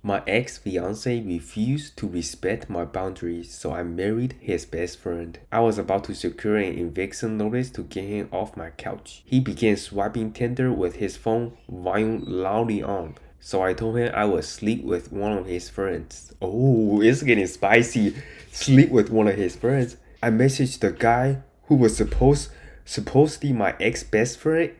My ex-fiance refused to respect my boundaries, so I married his best friend. I was about to secure an eviction notice to get him off my couch. He began swiping Tinder with his phone volume loudly on. So I told him I would sleep with one of his friends. Oh, it's getting spicy. Sleep with one of his friends. I messaged the guy who was supposedly my ex best friend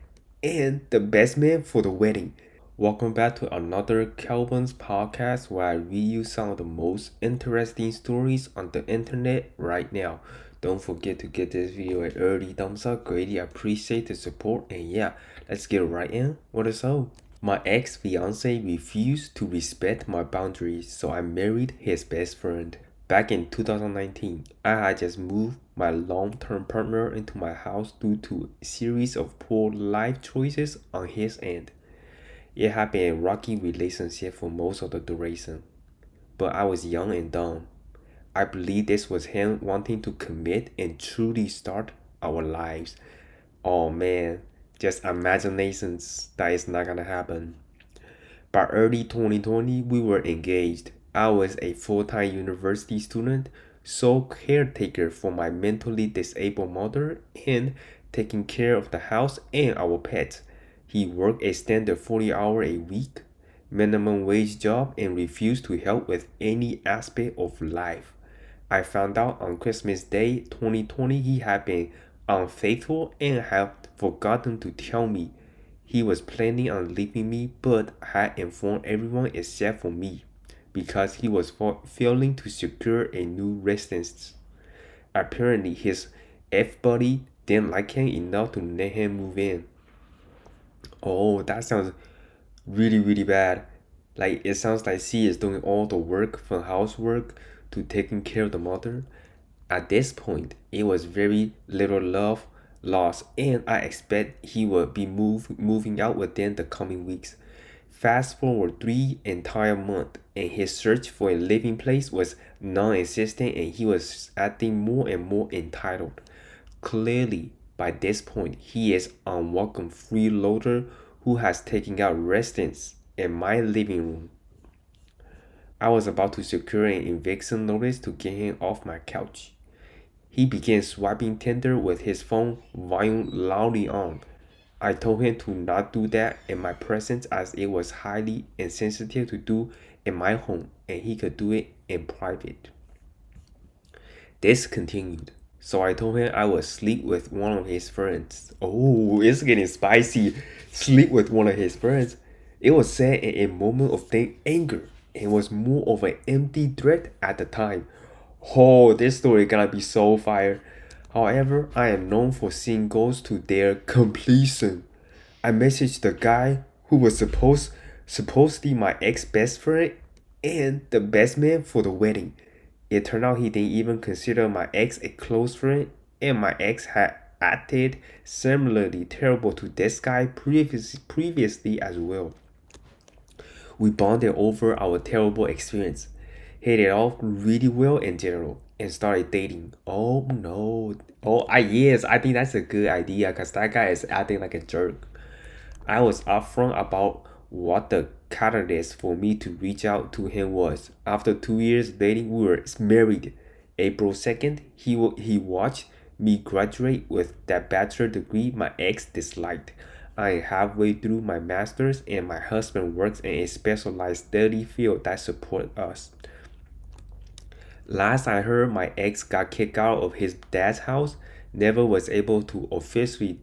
and the best man for the wedding. Welcome back to another Calvin's podcast where I read you some of the most interesting stories on the internet right now. Don't forget to give this video an early thumbs up. Greatly appreciate the support. And yeah, let's get right in. What is up? My ex-fiance refused to respect my boundaries, so I married his best friend. Back in 2019, I had just moved my long-term partner into my house due to a series of poor life choices on his end. It had been a rocky relationship for most of the duration, but I was young and dumb. I believe this was him wanting to commit and truly start our lives. Oh man, just imaginations that is not gonna happen. By early 2020, we were engaged. I was a full-time university student, sole caretaker for my mentally disabled mother, and taking care of the house and our pets. He worked a standard 40 hour a week, minimum wage job, and refused to help with any aspect of life. I found out on Christmas Day 2020 he had been unfaithful and had forgotten to tell me. He was planning on leaving me but had informed everyone except for me because he was failing to secure a new residence. Apparently, his F buddy didn't like him enough to let him move in. Oh, that sounds really bad. Like it sounds like she is doing all the work from housework to taking care of the mother. At this point, it was very little love lost, and I expect he would be moving out within the coming weeks. Fast forward 3 entire months, and his search for a living place was non-existent, and he was acting more and more entitled. Clearly, by this point, he is unwelcome freeloader who has taken out residence in my living room. I was about to secure an eviction notice to get him off my couch. He began swiping Tinder with his phone volume loudly on. I told him to not do that in my presence as it was highly insensitive to do in my home and he could do it in private. This continued, so I told him I would sleep with one of his friends. Oh, it's getting spicy. Sleep with one of his friends. It was said in a moment of anger and was more of an empty threat at the time. Oh, this story gonna be so fire. However, I am known for seeing goals to their completion. I messaged the guy who was supposedly my ex best friend and the best man for the wedding. It turned out he didn't even consider my ex a close friend, and my ex had acted similarly terrible to this guy previously as well. We bonded over our terrible experience, hit it off really well in general, and started dating. Oh no. Oh, yes, I think that's a good idea because that guy is acting like a jerk. I was upfront about what the catalyst for me to reach out to him was. After 2 years dating, we were married. April 2nd, he watched me graduate with that bachelor degree my ex disliked. I am halfway through my master's and my husband works in a specialized study field that supports us. Last I heard, my ex got kicked out of his dad's house, never was able to officially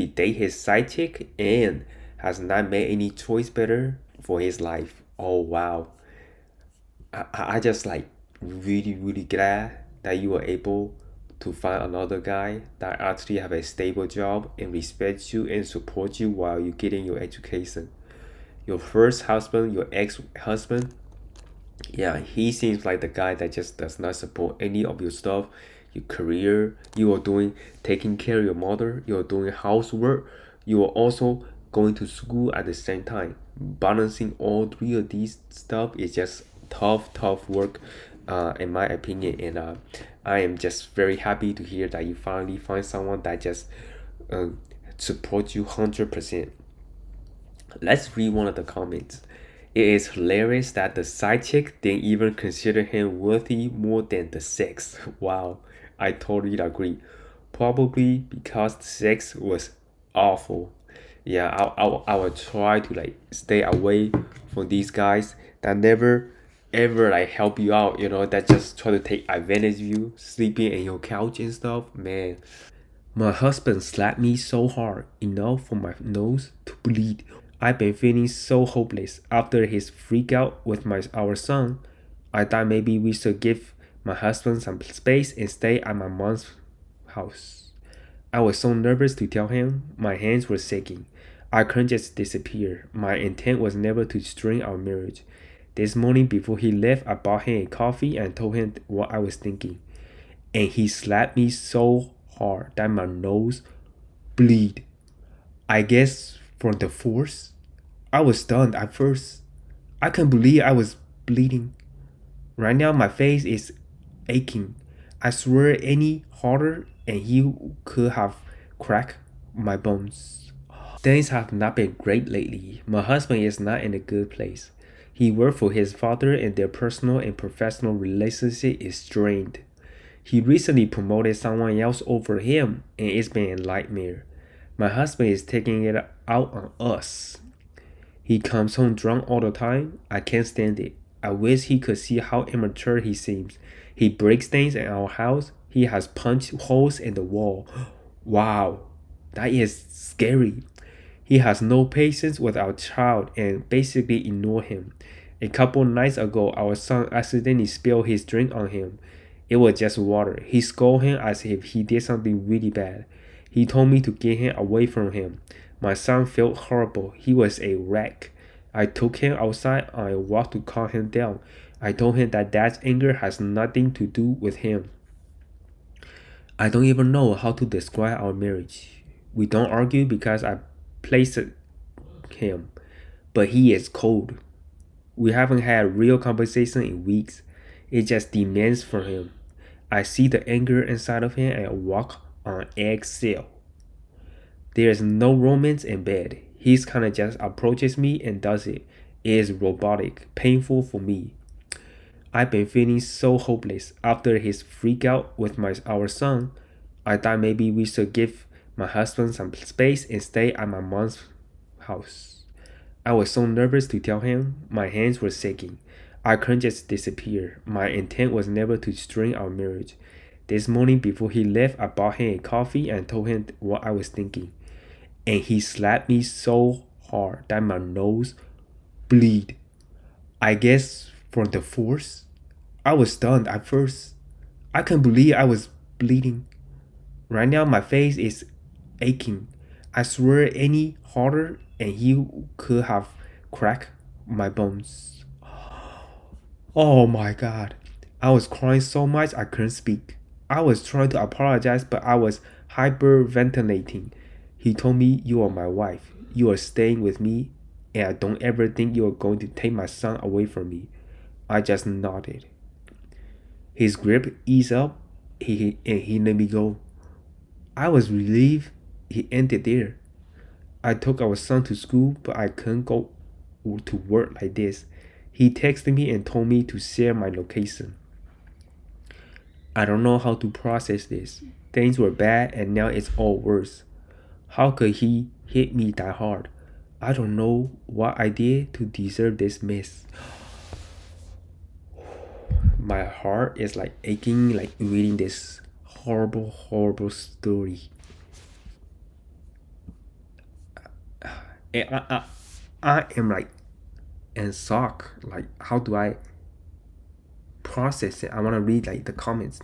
date his side chick, and has not made any choice better for his life. Oh wow. I just like really glad that you were able to find another guy that actually have a stable job and respects you and supports you while you're getting your education. Your first husband, your ex-husband, yeah, he seems like the guy that just does not support any of your stuff, your career. You are doing taking care of your mother, you're doing housework, you are also going to school at the same time. Balancing all three of these stuff is just tough work, in my opinion. And I am just very happy to hear that you finally find someone that just uh, supports you 100%. Let's read one of the comments. It is hilarious that the side chick didn't even consider him worthy more than the sex. Wow, I totally agree. Probably because the sex was awful. Yeah, I will try to like stay away from these guys that never ever like help you out, that just try to take advantage of you, sleeping in your couch and stuff. Man, my husband slapped me so hard, enough for my nose to bleed. I've been feeling so hopeless after his freak out with our son. I thought maybe we should give my husband some space and stay at my mom's house. I was so nervous to tell him. My hands were shaking. I couldn't just disappear. My intent was never to strain our marriage. This morning before he left, I bought him a coffee and told him what I was thinking. And he slapped me so hard that my nose bleed. I guess from the force. I was stunned at first. I couldn't believe I was bleeding. Right now my face is aching. I swear any harder and he could have cracked my bones. Things have not been great lately. My husband is not in a good place. He worked for his father and their personal and professional relationship is strained. He recently promoted someone else over him and it's been a nightmare. My husband is taking it out on us. He comes home drunk all the time. I can't stand it. I wish he could see how immature he seems. He breaks things in our house. He has punched holes in the wall. Wow, that is scary. He has no patience with our child and basically ignore him. A couple nights ago, our son accidentally spilled his drink on him. It was just water. He scolded him as if he did something really bad. He told me to get him away from him. My son felt horrible. He was a wreck. I took him outside on a walk to calm him down. I told him that dad's anger has nothing to do with him. I don't even know how to describe our marriage. We don't argue because I placed him, but he is cold. We haven't had real conversation in weeks. It just demands from him. I see the anger inside of him and walk on eggshell. There is no romance in bed. He's kinda just approaches me and does it. It is robotic, painful for me. I've been feeling so hopeless after his freak out with our son. I thought maybe we should give my husband some space and stay at my mom's house. I was so nervous to tell him. My hands were shaking. I couldn't just disappear. My intent was never to strain our marriage. This morning before he left, I bought him a coffee and told him what I was thinking. And he slapped me so hard that my nose bleed. I guess from the force. I was stunned at first. I couldn't believe I was bleeding. Right now my face is aching. I swear any harder and he could have cracked my bones. Oh my god. I was crying so much I couldn't speak. I was trying to apologize but I was hyperventilating. He told me, "You are my wife. You are staying with me and I don't ever think you are going to take my son away from me." I just nodded. His grip eased up and he let me go. I was relieved he ended there. I took our son to school, but I couldn't go to work like this. He texted me and told me to share my location. I don't know how to process this. Things were bad and now it's all worse. How could he hit me that hard? I don't know what I did to deserve this mess. My heart is like aching, like reading this horrible, horrible story. And I am like in shock. Like, how do I process it? I want to read like the comments.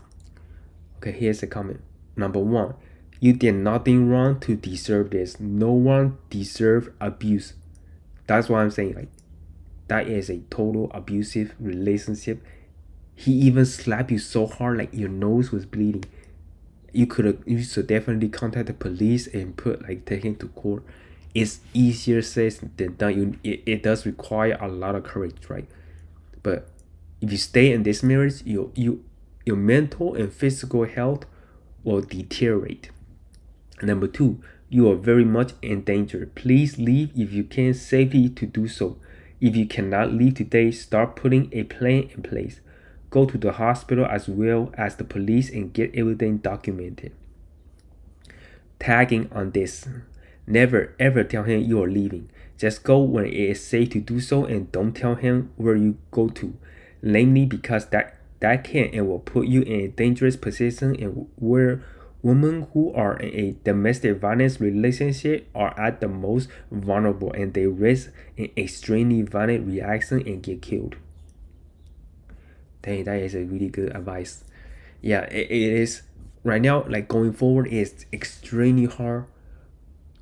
Okay, here's a comment. Number one, you did nothing wrong to deserve this. No one deserves abuse. That's what I'm saying. Like, that is a total abusive relationship. He even slapped you so hard like your nose was bleeding. You should definitely contact the police and take him to court. It's easier said than done. It does require a lot of courage, right? But if you stay in this marriage, your mental and physical health will deteriorate. Number two, you are very much in danger. Please leave if you can safely to do so. If you cannot leave today, start putting a plan in place. Go to the hospital as well as the police and get everything documented. Tagging on this. Never ever tell him you are leaving. Just go when it is safe to do so and don't tell him where you go to. Namely because that can and will put you in a dangerous position and where women who are in a domestic violence relationship are at the most vulnerable and they risk an extremely violent reaction and get killed. Dang, that is a really good advice. Yeah, it is right now, like going forward, it's extremely hard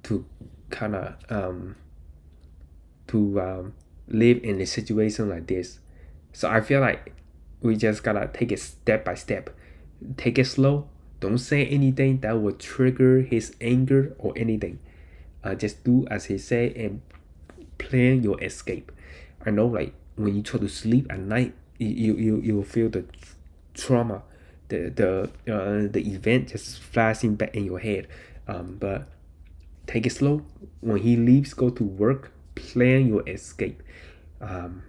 to kind of to live in a situation like this. So I feel like we just gotta take it step by step. Take it slow. Don't say anything that will trigger his anger or anything. Just do as he say and plan your escape. I know, like when you try to sleep at night, you feel the trauma, the event just flashing back in your head. But take it slow. When he leaves, go to work. Plan your escape. Um,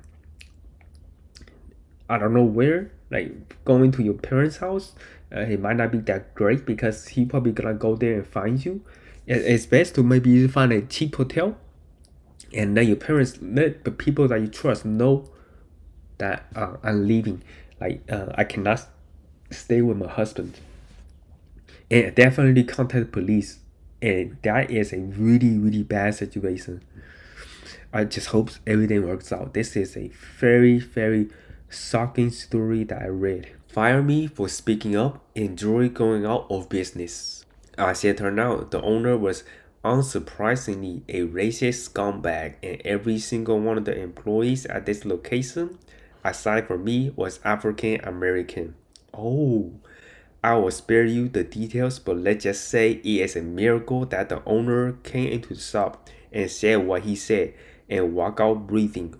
I don't know where. Like going to your parents' house, it might not be that great because he probably gonna go there and find you. It's best to maybe find a cheap hotel, and then your parents let the people that you trust know that I'm leaving. Like I cannot stay with my husband, and definitely contact police. And that is a really really bad situation. I just hope everything works out. This is a very, very shocking story that I read. Fire me for speaking up, enjoy going out of business. As it turned out, the owner was unsurprisingly a racist scumbag, and every single one of the employees at this location, aside from me, was African American. Oh, I will spare you the details, but let's just say it is a miracle that the owner came into the shop and said what he said and walked out breathing.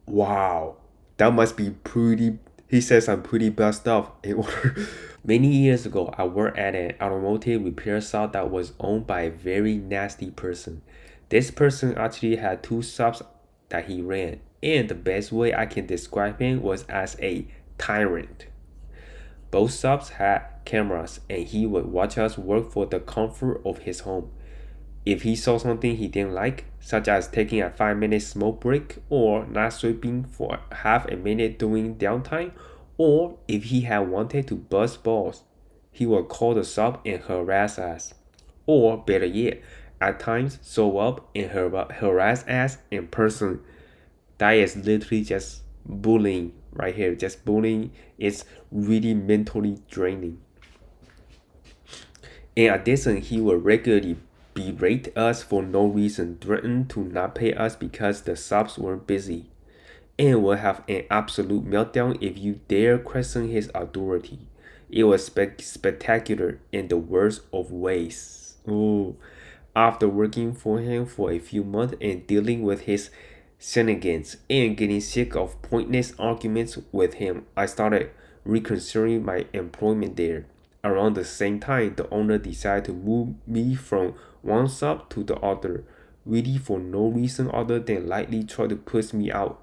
Wow, that must be pretty. He said some pretty bad stuff in order. Many years ago, I worked at an automotive repair shop that was owned by a very nasty person. This person actually had two shops that he ran, and the best way I can describe him was as a tyrant. Both shops had cameras, and he would watch us work for the comfort of his home. If he saw something he didn't like, such as taking a 5 minute smoke break or not sweeping for half a minute during downtime, or if he had wanted to bust balls, he would call the shop and harass us. Or better yet, at times show up and harass us in person. That is literally just bullying right here. Just bullying is really mentally draining. In addition, he would regularly berate us for no reason, threaten to not pay us because the shops weren't busy, and would have an absolute meltdown if you dare question his authority. It was spectacular in the worst of ways. Ooh. After working for him for a few months and dealing with his shenanigans and getting sick of pointless arguments with him, I started reconsidering my employment there. Around the same time, the owner decided to move me from one shop to the other, really for no reason other than lightly try to push me out,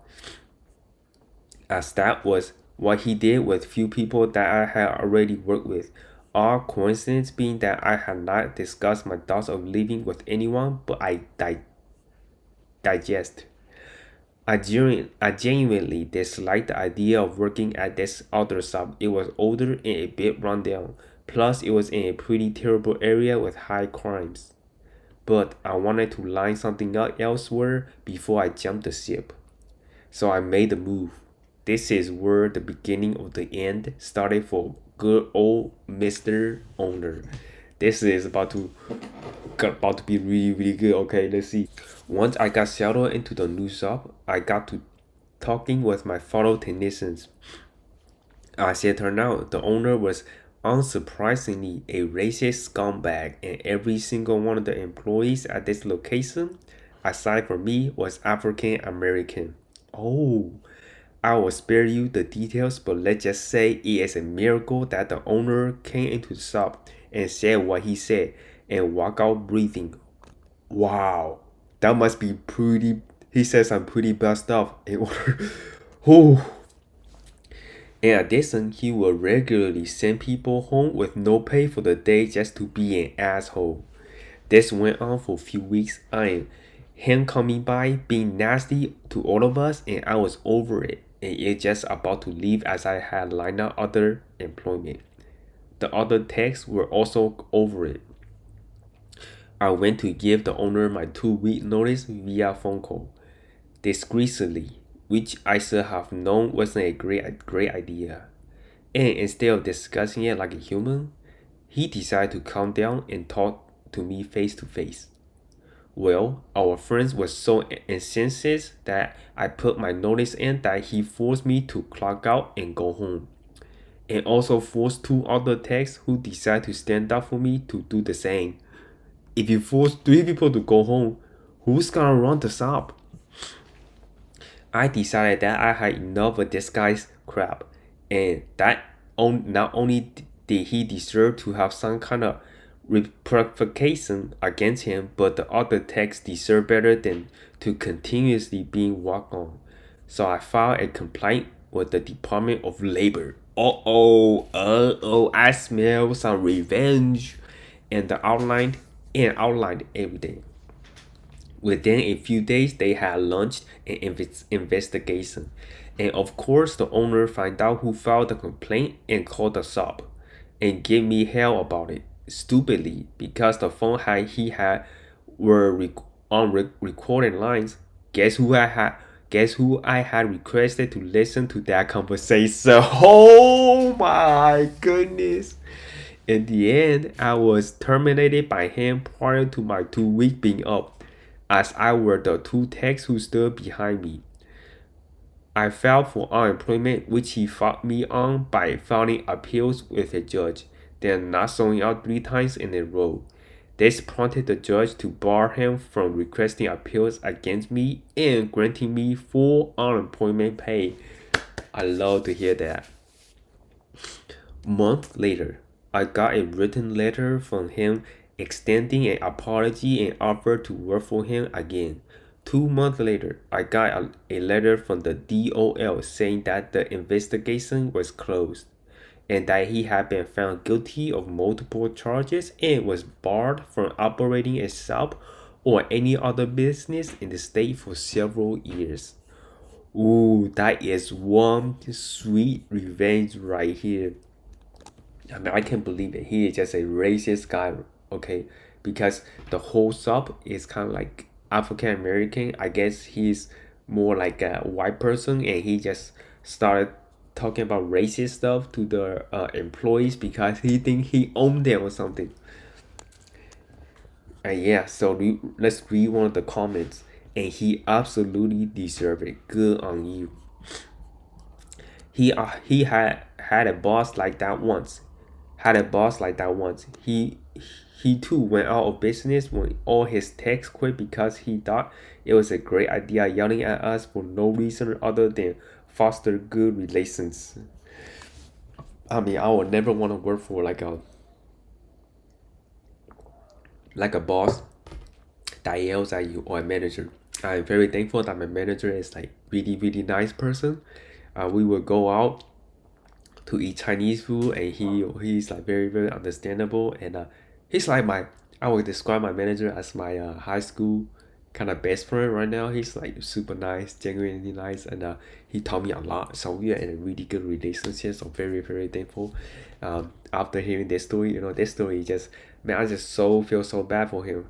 as that was what he did with few people that I had already worked with. All coincidence being that I had not discussed my thoughts of leaving with anyone, but I digest. I genuinely disliked the idea of working at this other shop. It was older and a bit rundown. Plus, it was in a pretty terrible area with high crimes. But I wanted to line something up elsewhere before I jumped the ship. So I made the move. This is where the beginning of the end started for good old Mr. Owner. This is about to be really really good. Okay, let's see. Once I got settled into the new shop, I got to talking with my fellow technicians. As it turned out, the owner was unsurprisingly a racist scumbag, and every single one of the employees at this location, aside from me, was African American. Oh, I will spare you the details, but let's just say it is a miracle that the owner came into the shop and said what he said and walked out breathing. Wow, that must be pretty. He says I'm pretty bust off in order. Whew. In addition, he will regularly send people home with no pay for the day just to be an asshole. This went on for a few weeks. Him coming by, being nasty to all of us, and I was over it. And it just about to leave as I had lined up other employment. The other techs were also over it. I went to give the owner my 2-week notice via phone call, discreetly, which I should have known wasn't a great idea. And instead of discussing it like a human, he decided to calm down and talk to me face to face. Well, our friends were so incensed that I put my notice in that he forced me to clock out and go home. And also forced 2 other techs who decided to stand up for me to do the same. If you force 3 people to go home, who's gonna run the shop? I decided that I had enough of this guy's crap, and that not only did he deserve to have some kind of repercussion against him, but the other techs deserve better than to continuously being walked on. So I filed a complaint with the Department of Labor. I smell some revenge, and outlined everything. Within a few days, they had launched an investigation. And of course, the owner found out who filed the complaint and called us up and gave me hell about it. Stupidly, because the phone he had were on recording lines. Guess who I had? Guess who I had requested to listen to that conversation? Oh my goodness! In the end, I was terminated by him prior to my 2 week being up, as I were the 2 techs who stood behind me. I filed for unemployment, which he fought me on by filing appeals with a judge, then not showing up 3 times in a row. This prompted the judge to bar him from requesting appeals against me and granting me full unemployment pay. I love to hear that. Months later, I got a written letter from him extending an apology and offered to work for him again. 2 months later, I got a letter from the DOL saying that the investigation was closed and that he had been found guilty of multiple charges and was barred from operating a shop or any other business in the state for several years. Ooh, that is one sweet revenge right here. I mean, I can't believe it. He is just a racist guy, okay? Because the whole shop is kind of like African American. I guess he's more like a white person, and he just started talking about racist stuff to the employees because he think he owned them or something. And yeah, so let's read one of the comments. And he absolutely deserved it. Good on you. He had a boss like that once. Had a boss like that once. He too went out of business when all his techs quit because he thought it was a great idea yelling at us for no reason other than foster good relations. I mean, I would never want to work for like a boss that yells at you or a manager. I'm very thankful that my manager is like really nice person. We will go out to eat Chinese food, and he's like very understandable, and he's like my I would describe my manager as my high school kind of best friend right now. He's like super nice, genuinely nice, and he taught me a lot. So we are in a really good relationship. So very thankful. After hearing this story, this story just man, I just feel so bad for him.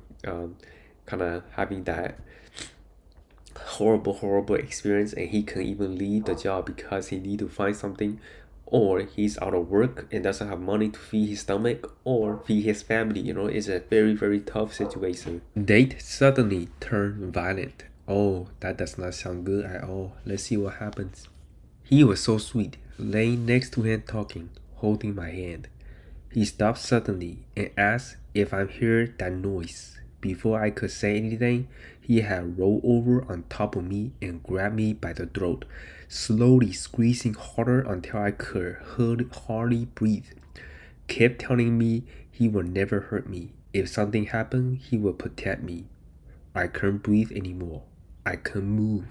Kind of having that horrible experience, and he can even leave the job because he need to find something, or he's out of work and doesn't have money to feed his stomach or feed his family. It's a very tough situation. Date suddenly turned violent. Oh, that does not sound good at all. Let's see what happens. He was so sweet, laying next to him talking, holding my hand. He stopped suddenly and asked if I heard that noise. Before I could say anything, he had rolled over on top of me and grabbed me by the throat, slowly squeezing harder until I could hardly breathe. Kept telling me he would never hurt me. If something happened, he would protect me. I couldn't breathe anymore. I couldn't move.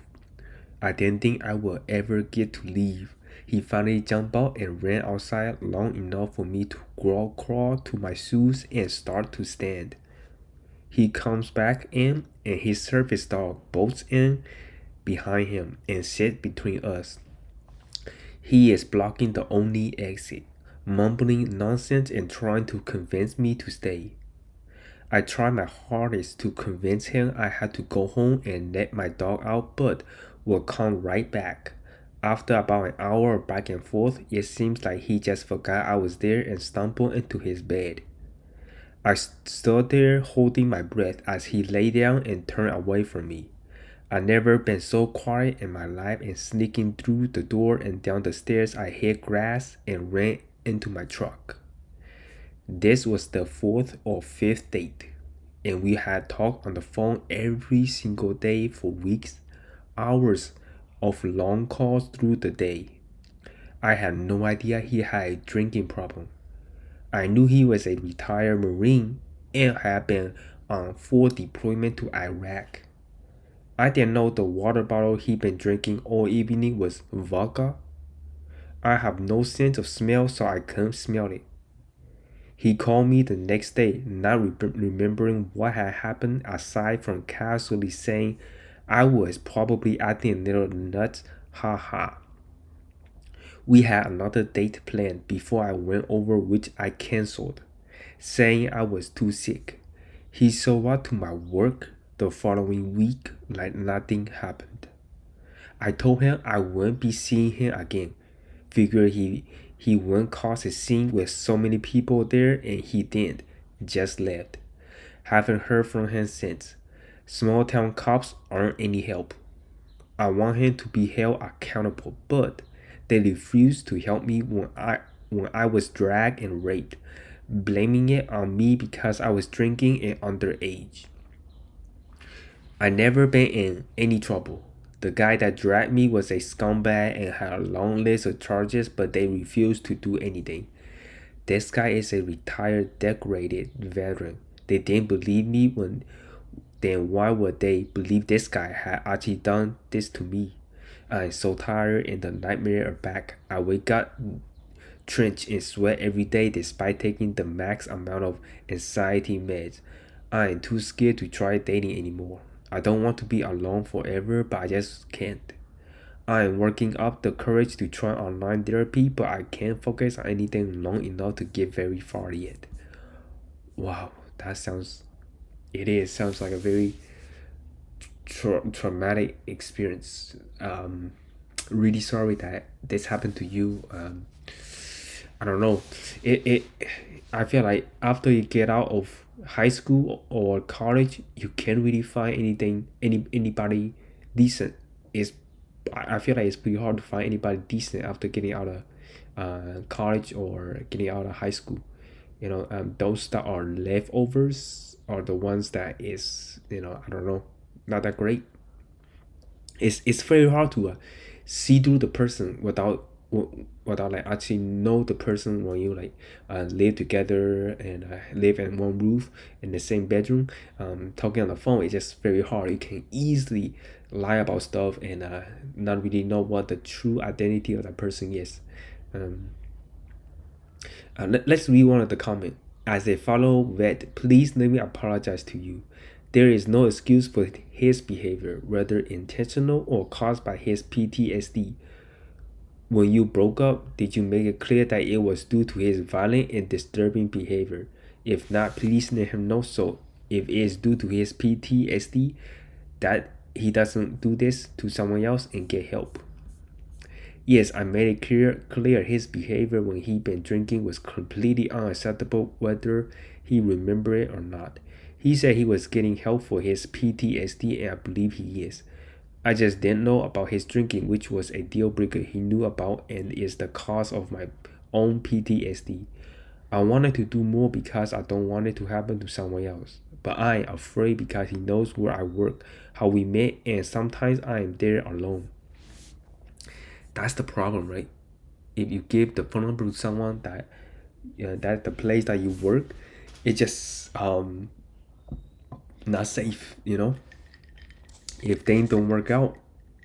I didn't think I would ever get to leave. He finally jumped out and ran outside long enough for me to crawl to my shoes and start to stand. He comes back in and his service dog bolts in behind him and sits between us. He is blocking the only exit, mumbling nonsense and trying to convince me to stay. I tried my hardest to convince him I had to go home and let my dog out, but will come right back. After about an hour of back and forth, it seems like he just forgot I was there and stumbled into his bed. I stood there holding my breath as he lay down and turned away from me. I never been so quiet in my life, and sneaking through the door and down the stairs I hit grass and ran into my truck. This was the fourth or fifth date, and we had talked on the phone every single day for weeks, hours of long calls through the day. I had no idea he had a drinking problem. I knew he was a retired Marine and had been on full deployment to Iraq. I didn't know the water bottle he'd been drinking all evening was vodka. I have no sense of smell, so I couldn't smell it. He called me the next day, not remembering what had happened aside from casually saying I was probably acting a little nuts, haha. We had another date planned before I went over, which I cancelled, saying I was too sick. He showed up to my work the following week like nothing happened. I told him I wouldn't be seeing him again. Figured he wouldn't cause a scene with so many people there, and he didn't. Just left. Haven't heard from him since. Small town cops aren't any help. I want him to be held accountable, but they refused to help me when I was dragged and raped, blaming it on me because I was drinking and underage. I never been in any trouble. The guy that dragged me was a scumbag and had a long list of charges, but they refused to do anything. This guy is a retired decorated veteran. They didn't believe me when then why would they believe this guy had actually done this to me? I'm so tired and the nightmare are back. I wake up drenched in sweat every day despite taking the max amount of anxiety meds. I am too scared to try dating anymore. I don't want to be alone forever, but I just can't. I am working up the courage to try online therapy, but I can't focus on anything long enough to get very far yet. Wow, that sounds like a very traumatic experience. Really sorry that this happened to you. I don't know. It I feel like after you get out of high school or college, you can't really find anybody decent. Is I feel like it's pretty hard to find anybody decent after getting out of college or getting out of high school. Those that are leftovers are the ones that is I don't know, not that great. It's very hard to see through the person without like actually know the person when you like live together and live in one roof in the same bedroom. Talking on the phone is just very hard. You can easily lie about stuff and not really know what the true identity of that person is. um, let's read one of the comment. As a fellow vet, please let me apologize to you. There is no excuse for his behavior, whether intentional or caused by his PTSD. When you broke up, did you make it clear that it was due to his violent and disturbing behavior? If not, please let him know so if it is due to his PTSD, that he doesn't do this to someone else and get help. Yes, I made it clear his behavior when he been drinking was completely unacceptable whether he remembered it or not. He said he was getting help for his PTSD and I believe he is. I just didn't know about his drinking, which was a deal breaker he knew about and is the cause of my own PTSD. I wanted to do more because I don't want it to happen to someone else. But I am afraid because he knows where I work, how we met, and sometimes I am there alone. That's the problem, right? If you give the phone number to someone that the place that you work, it's just not safe. If things don't work out,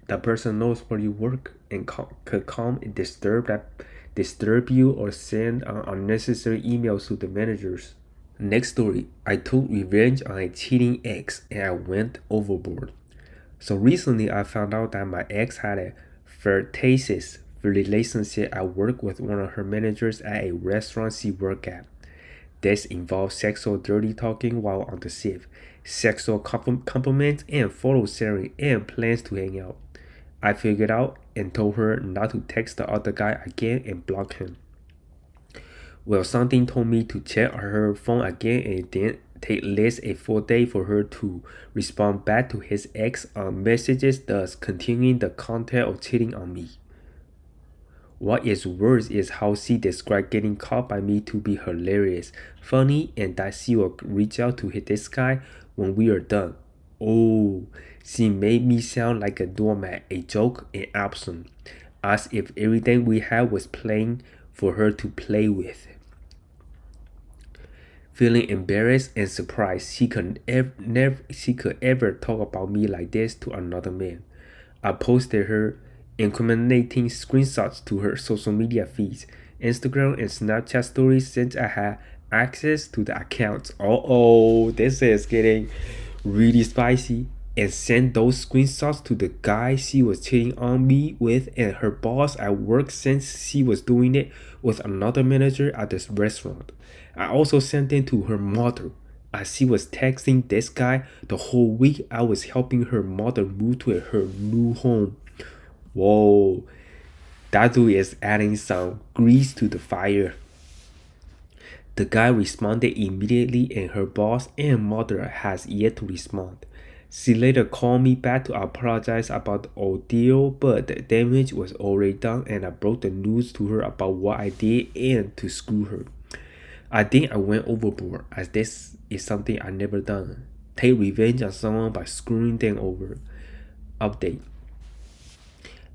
the person knows where you work and could come and disturb you or send unnecessary emails to the managers. Next story, I took revenge on a cheating ex and I went overboard. So recently I found out that my ex had a flirtatious relationship at work with one of her managers at a restaurant she worked at. This involved sexual dirty talking while on the shift, sexual compliments and photo sharing, and plans to hang out. I figured out and told her not to text the other guy again and block him. Well, something told me to check her phone again and then take at least a full day for her to respond back to his ex on messages, thus continuing the content of cheating on me. What is worse is how she described getting caught by me to be hilarious, funny, and that she will reach out to this guy when we are done. Oh, she made me sound like a doormat, a joke, an absent, as if everything we had was playing for her to play with. Feeling embarrassed and surprised she could ever talk about me like this to another man. I posted her incriminating screenshots to her social media feeds, Instagram and Snapchat stories since I had access to the accounts. Oh, this is getting really spicy. And sent those screenshots to the guy she was cheating on me with and her boss at work since she was doing it with another manager at this restaurant. I also sent them to her mother as she was texting this guy the whole week I was helping her mother move to her new home. Whoa, that dude is adding some grease to the fire. The guy responded immediately and her boss and mother has yet to respond. She later called me back to apologize about the ordeal, but the damage was already done and I broke the news to her about what I did and to screw her. I think I went overboard as this is something I never done. Take revenge on someone by screwing them over. Update.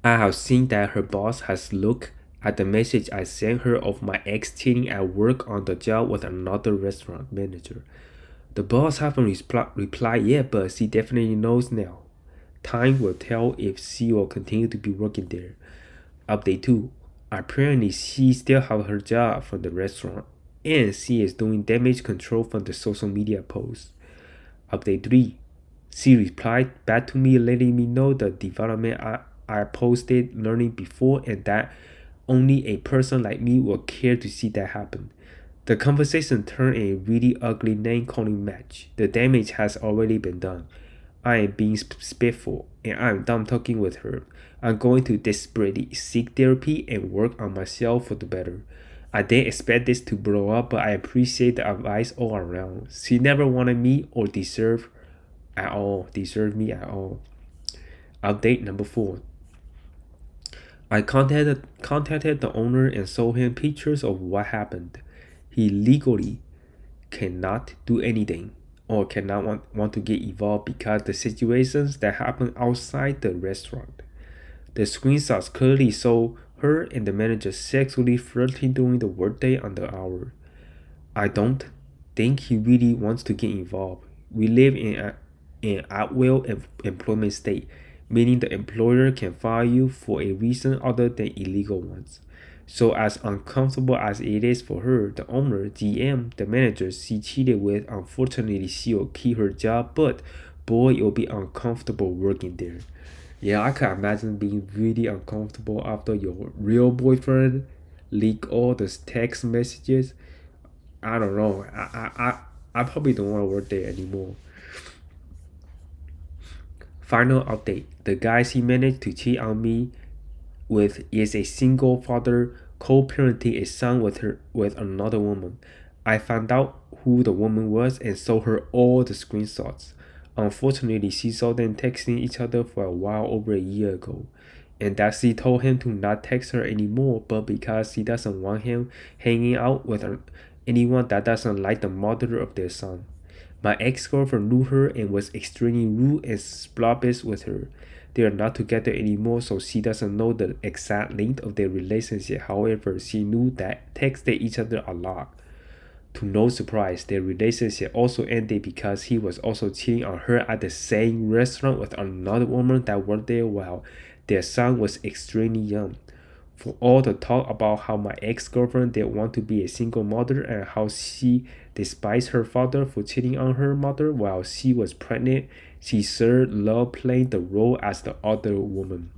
I have seen that her boss has looked at the message I sent her of my ex cheating at work on the job with another restaurant manager. The boss haven't replied yet, but she definitely knows now. Time will tell if she will continue to be working there. Update 2. Apparently she still has her job from the restaurant and she is doing damage control from the social media posts. Update 3. She replied back to me letting me know the development I posted learning before and that only a person like me will care to see that happen. The conversation turned a really ugly name-calling match. The damage has already been done. I am being spiteful and I'm done talking with her. I'm going to desperately seek therapy and work on myself for the better. I didn't expect this to blow up, but I appreciate the advice all around. She never wanted me or deserved me at all. Update number 4. I contacted the owner and showed him pictures of what happened. He legally cannot do anything or cannot want to get involved because the situations that happen outside the restaurant. The screenshots clearly show her and the manager sexually flirting during the workday on the hour. I don't think he really wants to get involved. We live in an at-will employment state, meaning the employer can fire you for a reason other than illegal ones. So as uncomfortable as it is for her, the owner, GM, the manager she cheated with, unfortunately she'll keep her job, but boy, it'll be uncomfortable working there. Yeah, I can imagine being really uncomfortable after your real boyfriend leak all the text messages. I don't know. I probably don't want to work there anymore. Final update. The guy she managed to cheat on me with is a single father co-parenting a son with another woman. I found out who the woman was and showed her all the screenshots. Unfortunately, she saw them texting each other for a while over a year ago, and that she told him to not text her anymore, but because she doesn't want him hanging out with anyone that doesn't like the mother of their son. My ex-girlfriend knew her and was extremely rude and snobbish with her. They are not together anymore, so she doesn't know the exact length of their relationship. However, she knew that texted each other a lot. To no surprise, their relationship also ended because he was also cheating on her at the same restaurant with another woman that worked there while their son was extremely young. For all the talk about how my ex-girlfriend did want to be a single mother and how she despised her father for cheating on her mother while she was pregnant, she sure loved playing the role as the other woman.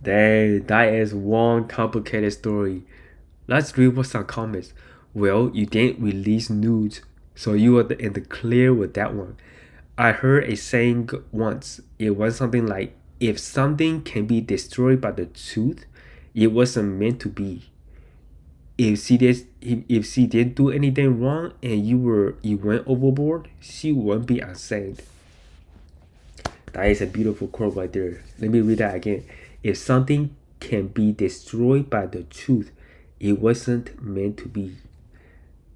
Dang, that is one complicated story. Let's read what's some comments. Well, you didn't release nudes, so you were in the clear with that one. I heard a saying once. It was something like, if something can be destroyed by the truth, it wasn't meant to be. If she didn't do anything wrong and you went overboard, she wouldn't be unsaved. That is a beautiful quote right there. Let me read that again. If something can be destroyed by the truth, it wasn't meant to be.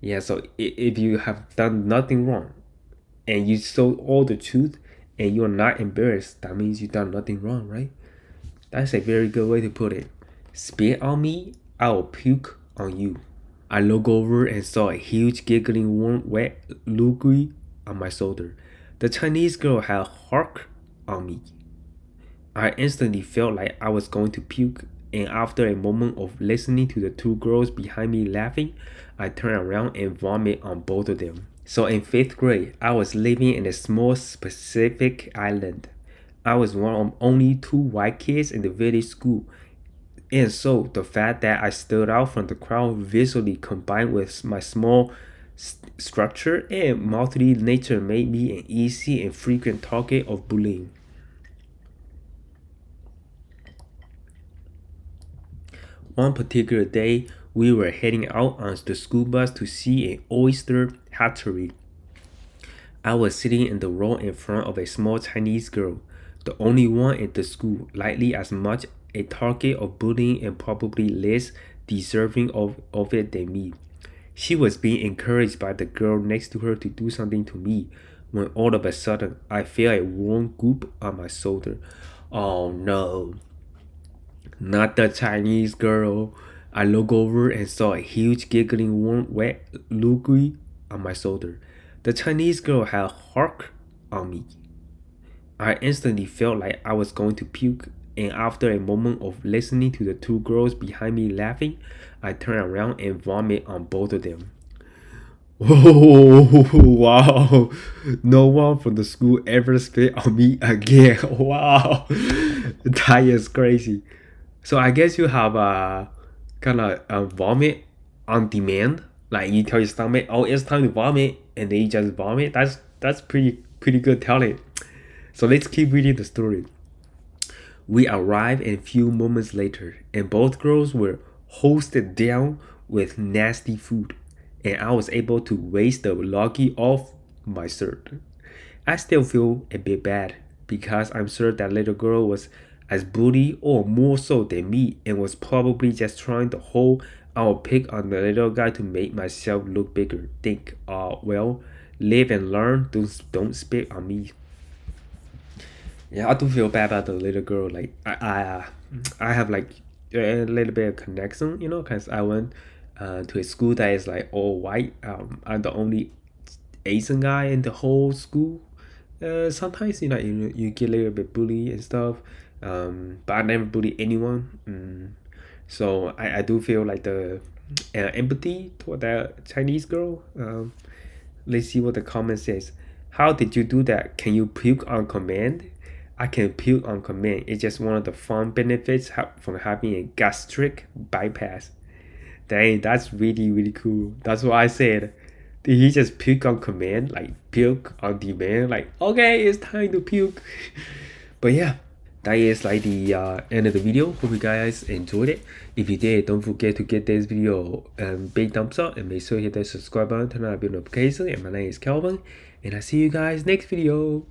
Yeah, so if you have done nothing wrong and you told all the truth and you're not embarrassed, that means you've done nothing wrong, right? That's a very good way to put it. Spit on me, I'll puke on you. I looked over and saw a huge giggling warm wet loogie on my shoulder. The Chinese girl had hark on me. I instantly felt like I was going to puke, and after a moment of listening to the two girls behind me laughing, I turned around and vomited on both of them. So in 5th grade, I was living in a small Pacific island. I was one of only 2 white kids in the village school, and so the fact that I stood out from the crowd visually combined with my small structure and mouthy nature made me an easy and frequent target of bullying. One particular day, we were heading out on the school bus to see an oyster hatchery. I was sitting in the row in front of a small Chinese girl, the only one in the school, likely as much a target of bullying and probably less deserving of it than me. She was being encouraged by the girl next to her to do something to me when all of a sudden I felt a warm goop on my shoulder. Oh no, not the Chinese girl. I looked over and saw a huge giggling warm wet loogie on my shoulder. The Chinese girl had hark on me. I instantly felt like I was going to puke, and after a moment of listening to the two girls behind me laughing, I turned around and vomited on both of them. Oh, wow. No one from the school ever spit on me again. Wow. That is crazy. So I guess you have a kind of a vomit on demand. Like you tell your stomach, oh, it's time to vomit, and then you just vomit. That's pretty good talent. So let's keep reading the story. We arrived a few moments later, and both girls were hosted down with nasty food, and I was able to waste the loggy off my shirt. I still feel a bit bad because I'm sure that little girl was as bully or more so than me and was probably just trying to hold our pick on the little guy to make myself look bigger. Think, well, live and learn. Don't spit on me. Yeah, I do feel bad about the little girl. Like I have like a little bit of connection, because I went to a school that is like all white. I'm the only Asian guy in the whole school. Sometimes you get a little bit bullied and stuff, but I never bully anyone. So I do feel like the empathy toward that Chinese girl. Let's see what the comment says. How did you do that? Can you puke on command? I can puke on command. It's just one of the fun benefits from having a gastric bypass. Dang, that's really cool. That's what I said. Did he just puke on command? Like puke on demand? Like, okay, it's time to puke. But yeah, that is like the end of the video. Hope you guys enjoyed it. If you did, don't forget to give this video a big thumbs up and make sure you hit that subscribe button, turn on bell notification. And my name is Kelvin, and I see you guys next video.